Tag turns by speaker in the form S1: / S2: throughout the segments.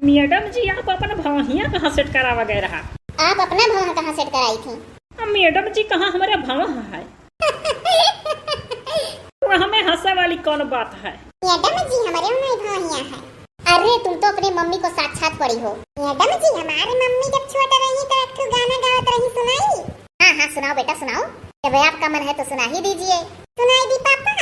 S1: Madam जी आप अपना भौहिया कहाँ सेट करा वगैरह?
S2: आप अपना भवन कहाँ सेट कराई थी?
S1: मैडम जी कहाँ हमारा भव है? तो हमें हंसा वाली कौन बात है?
S2: मैडम जी हमारे नहीं भौहिया है। अरे तुम तो अपनी मम्मी को साक्षात पढ़ी हो। मैडम जी हमारी मम्मी जब छोटा रही तो एक गाना गावत रही, सुनाई? हाँ सुनाओ बेटा सुनाओ, जब आपका मन है तो सुना ही दीजिए। सुनाई दी पापा?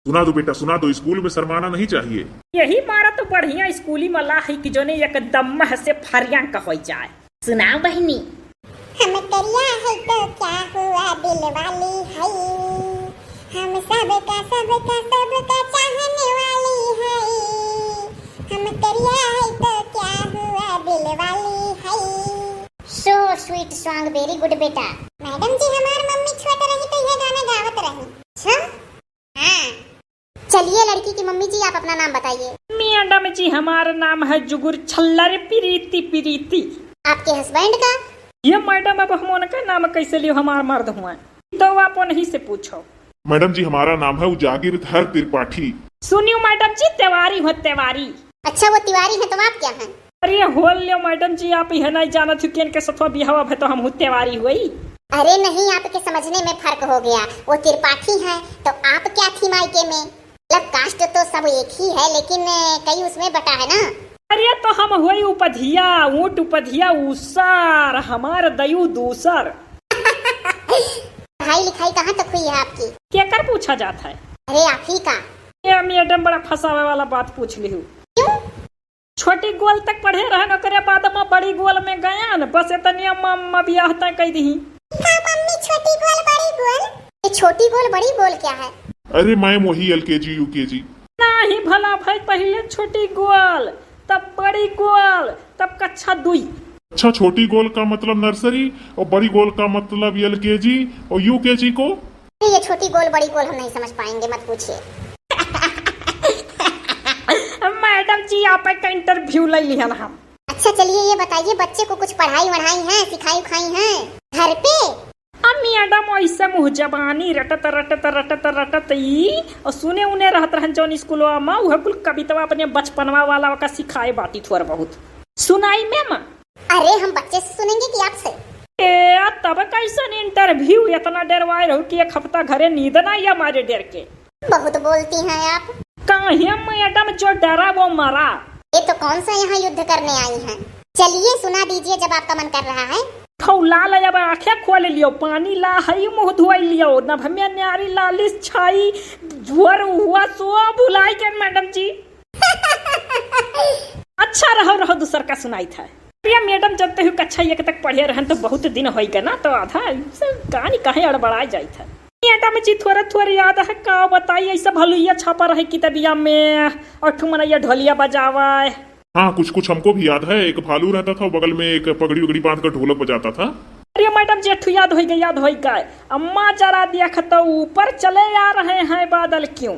S3: सुना दो बेटा सुना दो, स्कूल में शर्माना नहीं चाहिए।
S1: यही मारा तो बढ़िया स्कूली मला है कि जो ने एकदम से फरिया कह जाए। सुनाओ बहनी।
S2: हम करिया है तो क्या हुआ दिल वाली है, हम सबका चाहने वाली है। हम करिया है तो क्या हुआ दिल वाली है। So sweet song, very good बेटा। मैडम जी हमारी मम्मी छोटी रही तो ये गाना गावत रही। अच्छा हाँ, चलिए लड़की की मम्मी जी आप अपना नाम बताइए।
S1: मैडम जी हमारा नाम है जुगुर छल्लर प्रीति प्रीति।
S2: आपके हस्बैंड का?
S1: ये मैडम अब हम उनका नाम कैसे लियो, हमारा मर्द हुआ तो आप उन्हीं से पूछो।
S3: मैडम जी हमारा नाम है उजागिर धर त्रिपाठी।
S1: सुनियो मैडम जी, तिवारी हो तिवारी।
S2: अच्छा वो तिवारी है, तो आप क्या हैं?
S1: अरे होल लियो मैडम जी, आप यह नहीं जाना थी कि इनके सत्वा बिहावा है तो हम तिवारी हुई।
S2: अरे नहीं, आपके समझने में फर्क हो गया। वो त्रिपाठी है तो आप क्या थी मायके में? मतलब कास्ट तो सब एक ही है लेकिन कई उसमें बटा है ना।
S1: अरे तो हम हुई उपधिया, ऊँट उपधिया उसर, हमार दयु दूसर।
S2: पढ़ाई लिखाई कहाँ तक हुई है आपकी?
S1: क्या कर पूछा जाता है?
S2: अरे आप ही का।
S1: ये मैडम बड़ा फंसावे वाला बात पूछ ली हूँ।
S2: क्यों?
S1: छोटी गोल तक पढ़े रहे न करे, बाद में बड़ी गोल में गया न, बस इतनी मम्मा ब्याह तय कह दी।
S2: मम्मी छोटी गोल बड़ी गोल, ये छोटी गोल बड़ी गोल क्या है?
S3: अरे मैम वही LKG UKG।
S1: नहीं भला भाई, पहले छोटी गोल तब बड़ी गोल तब कक्षा 2।
S3: अच्छा छोटी गोल का मतलब नर्सरी और बड़ी गोल का मतलब LKG और UKG को?
S2: ये छोटी गोल बड़ी गोल हम नहीं समझ पाएंगे, मत पूछिए।
S1: मैडम जी आप का इंटरव्यू ले लिया ना हम।
S2: अच्छा चलिए ये बताइए, बच्चे को कुछ पढ़ाई वढ़ाई है, सिखाई उखाई है घर पे?
S1: मैडम ऐसे मुँह जबानी रटत रटत रटत रटत ई और सुने उन्हें रहत रहन जौन स्कूलवा में वह कुल कविता अपने बचपनवा वाला का सिखाए बाती थोड़ा बहुत सुनाई मैम।
S2: अरे हम बच्चे से सुनेंगे कि आपसे?
S1: तब कैसन इंटरव्यू, इतना डरवाए रहो कि एक हफ्ता घरे नींद ना या हमारे डर के।
S2: बहुत बोलती हैं आप।
S1: कहीं मैडम जो डरा वो मरा।
S2: ये तो कौन सा यहाँ युद्ध करने आई हैं? चलिए सुना दीजिए जब आपका मन कर रहा है।
S1: खौला ले अब आँखें खोल लियो, पानी ला हई मुँह धोई लियो, नभ में न्यारी लालिस छाई झुअर हुआ सो भुलाई के मैडम जी। अच्छा रहो दूसर का सुनाई था। प्रिया मैडम जब तक कक्षा 1 तक पढ़े रहन तो बहुत दिन हो गया ना, तो आधा कहानी कहे अड़बड़ा जाई था। मैडम जी थोड़ा थोड़ा याद है का बताइए, ऐसा भलुइया छापा रहे किताबिया में और ठुमनैया ढोलिया बजावा।
S3: हाँ कुछ कुछ हमको भी याद है, एक भालू रहता था बगल में, एक पगड़ी उगड़ी बांध कर ढोलक बजाता था।
S1: अरे मैडम जी अठू याद हो गए। अम्मा जरा दिया तो ऊपर चले आ रहे हैं बादल क्यों।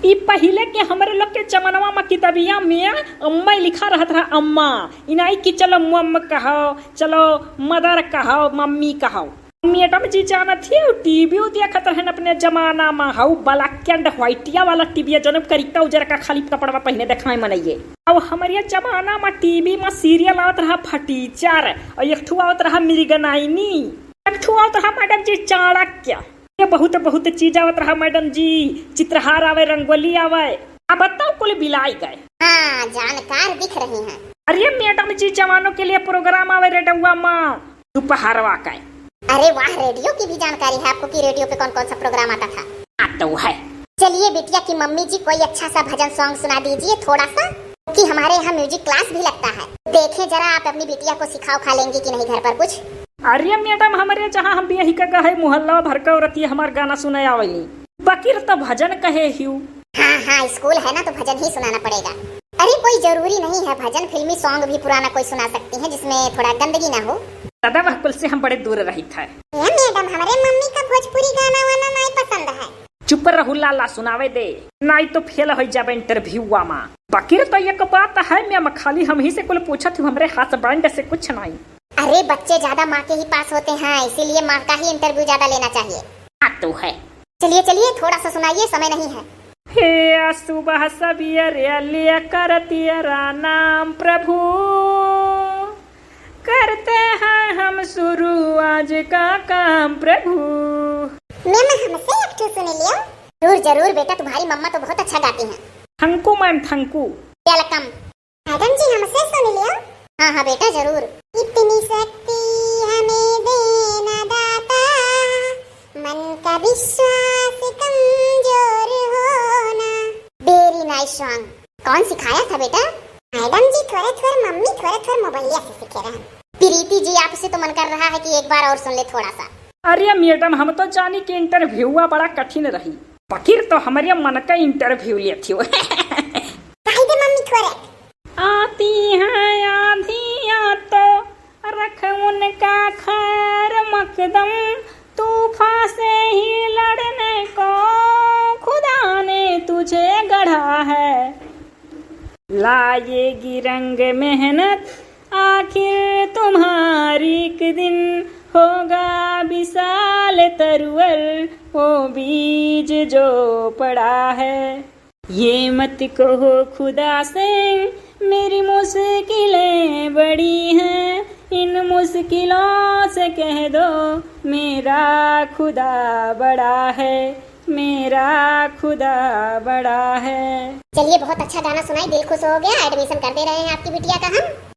S1: ई पहले के हमारे लोग के जमानवा में किताबिया में अम्मा लिखा रहता था, अम्मा इनाई की चलो मम्म कहो, चलो मदर कहो, मम्मी कहो। मैडम जी जाना थी टीवी देखत रहन अपने जमाना में, हाउ ब्लैक एंड व्हाइटिया वाला टीवी जनब करिका उजर का खाली कपड़ा पहने दिखाई मनइए। अब हमारे जमाना में टीवी में सीरियल आवत रहा फटीचर, और एक ठू आवत रहा मृगनाइनी, एक ठू आवत रहा मैडम जी चाणक्य। ये बहुत चीज आवत रहा मैडम जी, चित्रहार आवे, रंगोली आवे। अब बताओ कुल बिलाई गए।
S2: हाँ जानकार दिख रही हैं।
S1: अरे मैडम जी जवानों के लिए प्रोग्राम आवे रेडियो में दोपहरवा का।
S2: अरे वाह, रेडियो की भी जानकारी है आपको कि रेडियो पे कौन कौन सा प्रोग्राम आता था?
S1: तो है।
S2: चलिए बिटिया की मम्मी जी कोई अच्छा सा भजन सॉन्ग सुना दीजिए थोड़ा सा, क्योंकि हमारे यहाँ म्यूजिक क्लास भी लगता है। देखें जरा आप अपनी बिटिया को सिखाओ खा लेंगी कि नहीं घर पर कुछ।
S1: अरे मैडम हमारे जहाँ हम भी यही का है मोहल्ला भर का औरती हमार गाना सुनाया आवली, बाकी तो भजन कहे हिउ।
S2: हाँ स्कूल है ना तो भजन ही सुनाना पड़ेगा। अरे कोई जरूरी नहीं है भजन, फिल्मी सॉन्ग भी पुराना कोई सुना सकती है जिसमें थोड़ा गंदगी ना हो।
S1: दादा वह से हम बड़े दूर रही था।
S2: मैडम हमारे मम्मी का भोजपुरी गाना वाना नहीं पसंद है।
S1: चुप रहू लाला, सुनावे दे नहीं तो फेल हो जावे इंटरव्यू में। बाकी तो एक बात है मैम, खाली हम ही से कुल पूछा थी, हमरे हस्बैंड से कुछ नहीं।
S2: अरे बच्चे ज्यादा माँ के ही पास होते हैं, इसीलिए माँ का ही इंटरव्यू ज्यादा लेना चाहिए।
S1: तो है।
S2: चलिए थोड़ा सा सुनाइए, समय नहीं है।
S1: हे सुबह सवेरे लेकर तेरा नाम प्रभु करते हैं हम शुरू आज का काम प्रभु।
S2: मैम हमसे एक ठो सुन लियो। जरूर जरूर बेटा, तुम्हारी मम्मा तो बहुत अच्छा गाती हैं।
S1: Thank you ma'am thank you.
S2: Welcome. Madam ji हमसे सुन लियो। हाँ हाँ बेटा जरूर। इतनी शक्ति हमें देना दाता, मन का विश्वास कमजोर होना। Very nice song. कौन सिखाया था बेटा? मैडम जी थोड़ा थोड़ा मम्मी थोड़ा थोड़ा मोबाइलिया से सीखे रहे। प्रीति जी आपसे तो मन कर रहा है कि एक बार और सुन ले थोड़ा सा।
S1: अरे मैडम हम तो जानी कि इंटरव्यू बड़ा कठिन रही, पकिर तो हमारे मन का इंटरव्यू ले थी।
S2: मम्मी थोड़ा।
S1: आती है आधियाँ तो रख उनका खैर मकदम, तूफान से ही लड़ने को खुदा ने तुझे गढ़ा है। लाएगी रंग मेहनत आखिर तुम्हारी एक दिन, होगा विशाल तरवर वो बीज जो पड़ा है। ये मत कहो खुदा से मेरी मुश्किलें बड़ी हैं, इन मुश्किलों से कह दो मेरा खुदा बड़ा है, मेरा खुदा बड़ा है।
S2: चलिए बहुत अच्छा गाना सुनाई, दिल खुश हो गया। एडमिशन कर दे रहे हैं आपकी बिटिया का हम।